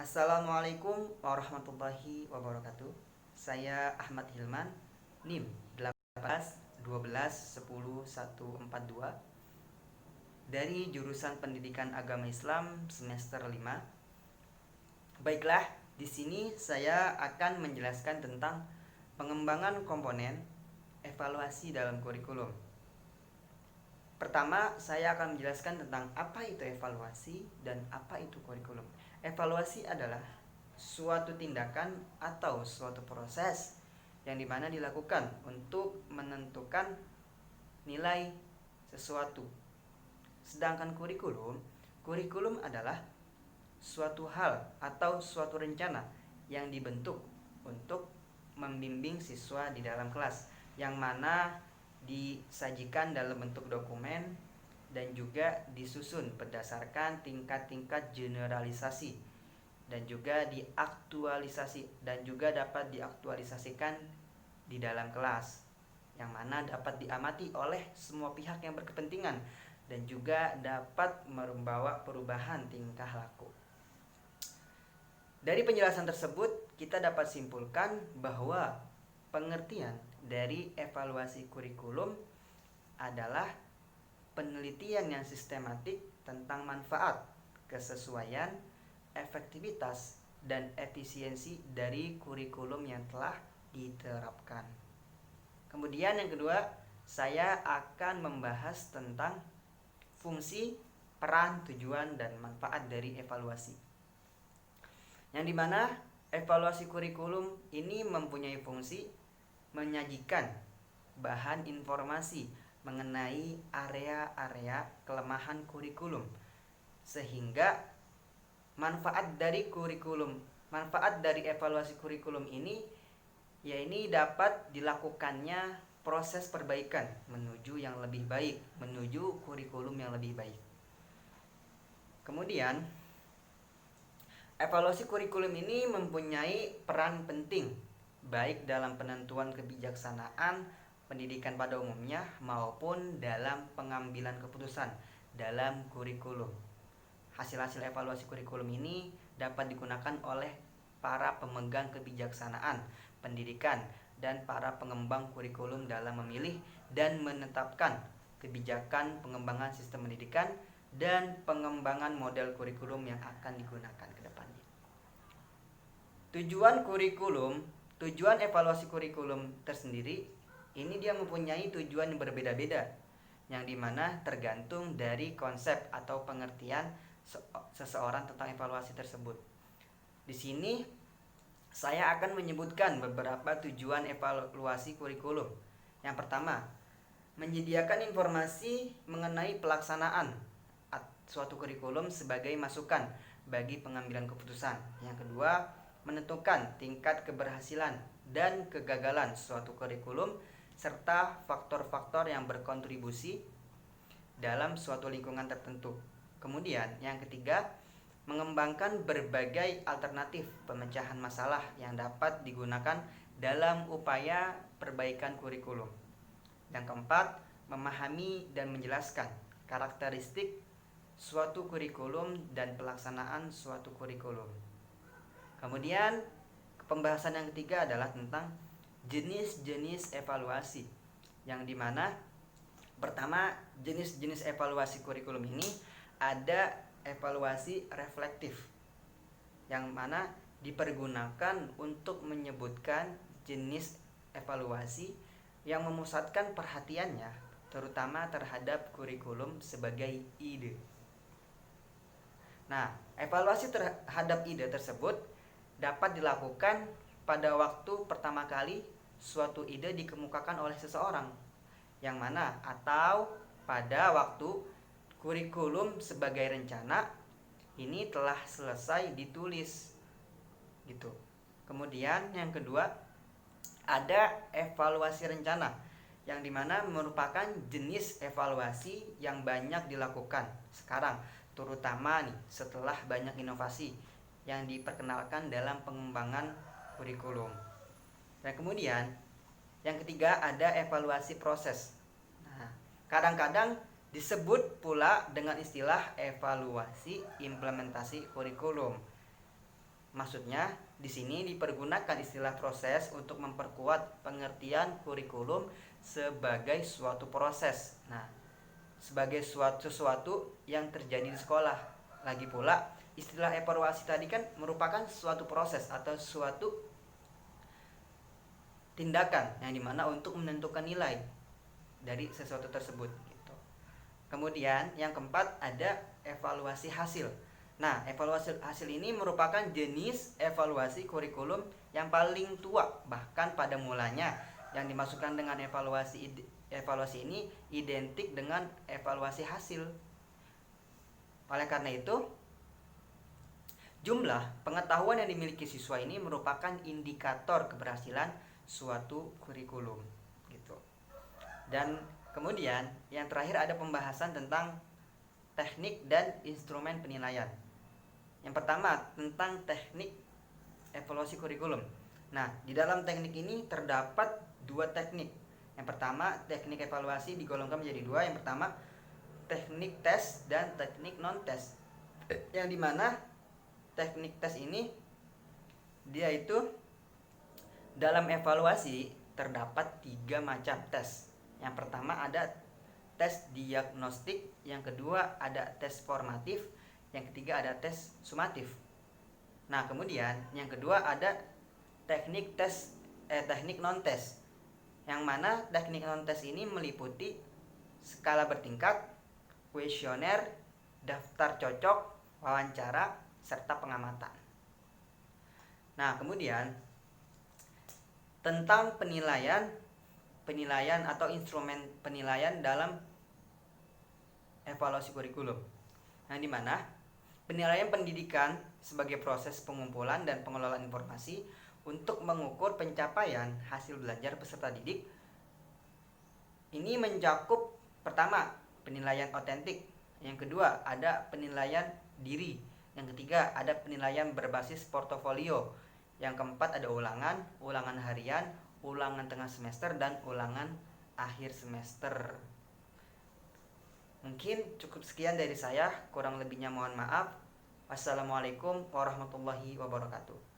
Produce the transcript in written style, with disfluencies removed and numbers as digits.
Assalamualaikum warahmatullahi wabarakatuh. Saya Ahmad Hilman, NIM 18 12 10 142 dari jurusan Pendidikan Agama Islam semester 5. Baiklah, di sini saya akan menjelaskan tentang pengembangan komponen evaluasi dalam kurikulum. Pertama, saya akan menjelaskan tentang apa itu evaluasi dan apa itu kurikulum. Evaluasi adalah suatu tindakan atau suatu proses yang dimana dilakukan untuk menentukan nilai sesuatu. Sedangkan kurikulum adalah suatu hal atau suatu rencana yang dibentuk untuk membimbing siswa di dalam kelas, yang mana disajikan dalam bentuk dokumen dan juga disusun berdasarkan tingkat-tingkat generalisasi dan juga dapat diaktualisasikan di dalam kelas, yang mana dapat diamati oleh semua pihak yang berkepentingan dan juga dapat membawa perubahan tingkah laku. Dari penjelasan tersebut, kita dapat simpulkan bahwa pengertian dari evaluasi kurikulum adalah penelitian yang sistematik tentang manfaat, kesesuaian, efektivitas, dan efisiensi dari kurikulum yang telah diterapkan. Kemudian yang kedua, saya akan membahas tentang fungsi, peran, tujuan, dan manfaat dari evaluasi. Yang dimana evaluasi kurikulum ini mempunyai fungsi menyajikan bahan informasi mengenai area-area kelemahan kurikulum, sehingga manfaat dari evaluasi kurikulum ini dapat dilakukannya proses perbaikan menuju yang lebih baik, menuju kurikulum yang lebih baik. Kemudian evaluasi kurikulum ini mempunyai peran penting baik dalam penentuan kebijaksanaan pendidikan pada umumnya maupun dalam pengambilan keputusan dalam kurikulum. Hasil-hasil evaluasi kurikulum ini dapat digunakan oleh para pemegang kebijaksanaan pendidikan dan para pengembang kurikulum dalam memilih dan menetapkan kebijakan pengembangan sistem pendidikan dan pengembangan model kurikulum yang akan digunakan ke depannya. Tujuan evaluasi kurikulum tersendiri ini dia mempunyai tujuan yang berbeda-beda, yang dimana tergantung dari konsep atau pengertian seseorang tentang evaluasi tersebut. Di sini saya akan menyebutkan beberapa tujuan evaluasi kurikulum. Yang pertama, menyediakan informasi mengenai pelaksanaan suatu kurikulum sebagai masukan bagi pengambilan keputusan. Yang kedua, menentukan tingkat keberhasilan dan kegagalan suatu kurikulum serta faktor-faktor yang berkontribusi dalam suatu lingkungan tertentu. Kemudian yang ketiga, mengembangkan berbagai alternatif pemecahan masalah yang dapat digunakan dalam upaya perbaikan kurikulum. Yang keempat, memahami dan menjelaskan karakteristik suatu kurikulum dan pelaksanaan suatu kurikulum. Kemudian pembahasan yang ketiga adalah tentang jenis-jenis evaluasi, yang dimana pertama, jenis-jenis evaluasi kurikulum ini ada evaluasi reflektif, yang mana dipergunakan untuk menyebutkan jenis evaluasi yang memusatkan perhatiannya terutama terhadap kurikulum sebagai ide. Nah, evaluasi terhadap ide tersebut dapat dilakukan pada waktu pertama kali suatu ide dikemukakan oleh seseorang, yang mana atau pada waktu kurikulum sebagai rencana ini telah selesai ditulis gitu. Kemudian yang kedua, ada evaluasi rencana, yang dimana merupakan jenis evaluasi yang banyak dilakukan sekarang, terutama setelah banyak inovasi yang diperkenalkan dalam pengembangan kurikulum. Dan kemudian yang ketiga, ada evaluasi proses. Nah, kadang-kadang disebut pula dengan istilah evaluasi implementasi kurikulum. Maksudnya, di sini dipergunakan istilah proses untuk memperkuat pengertian kurikulum sebagai suatu proses. Nah, sebagai sesuatu yang terjadi di sekolah. Lagi pula, istilah evaluasi tadi kan merupakan suatu proses atau suatu tindakan yang dimana untuk menentukan nilai dari sesuatu tersebut gitu. Kemudian yang keempat ada evaluasi hasil. Nah, evaluasi hasil ini merupakan jenis evaluasi kurikulum yang paling tua, bahkan pada mulanya yang dimasukkan dengan evaluasi ini identik dengan evaluasi hasil. Oleh karena itu, jumlah pengetahuan yang dimiliki siswa ini merupakan indikator keberhasilan suatu kurikulum gitu. Dan kemudian yang terakhir ada pembahasan tentang teknik dan instrumen penilaian. Yang pertama tentang teknik evaluasi kurikulum. Nah, di dalam teknik ini terdapat dua teknik. Yang pertama, teknik evaluasi digolongkan menjadi dua. Yang pertama, teknik tes dan teknik non-tes. Yang dimana teknik tes ini dia itu dalam evaluasi terdapat 3 macam tes. Yang pertama ada tes diagnostik, yang kedua ada tes formatif, yang ketiga ada tes sumatif. Nah, kemudian yang kedua ada teknik non-tes. Yang mana teknik non-tes ini meliputi skala bertingkat, kuesioner, daftar cocok, wawancara, serta pengamatan. Nah, kemudian tentang penilaian atau instrumen penilaian dalam evaluasi kurikulum. Nah, di mana penilaian pendidikan sebagai proses pengumpulan dan pengelolaan informasi untuk mengukur pencapaian hasil belajar peserta didik. Ini mencakup pertama, penilaian otentik, yang kedua ada penilaian diri, yang ketiga ada penilaian berbasis portofolio, yang keempat ada ulangan harian, ulangan tengah semester, dan ulangan akhir semester. Mungkin cukup sekian dari saya, kurang lebihnya mohon maaf. Wassalamualaikum warahmatullahi wabarakatuh.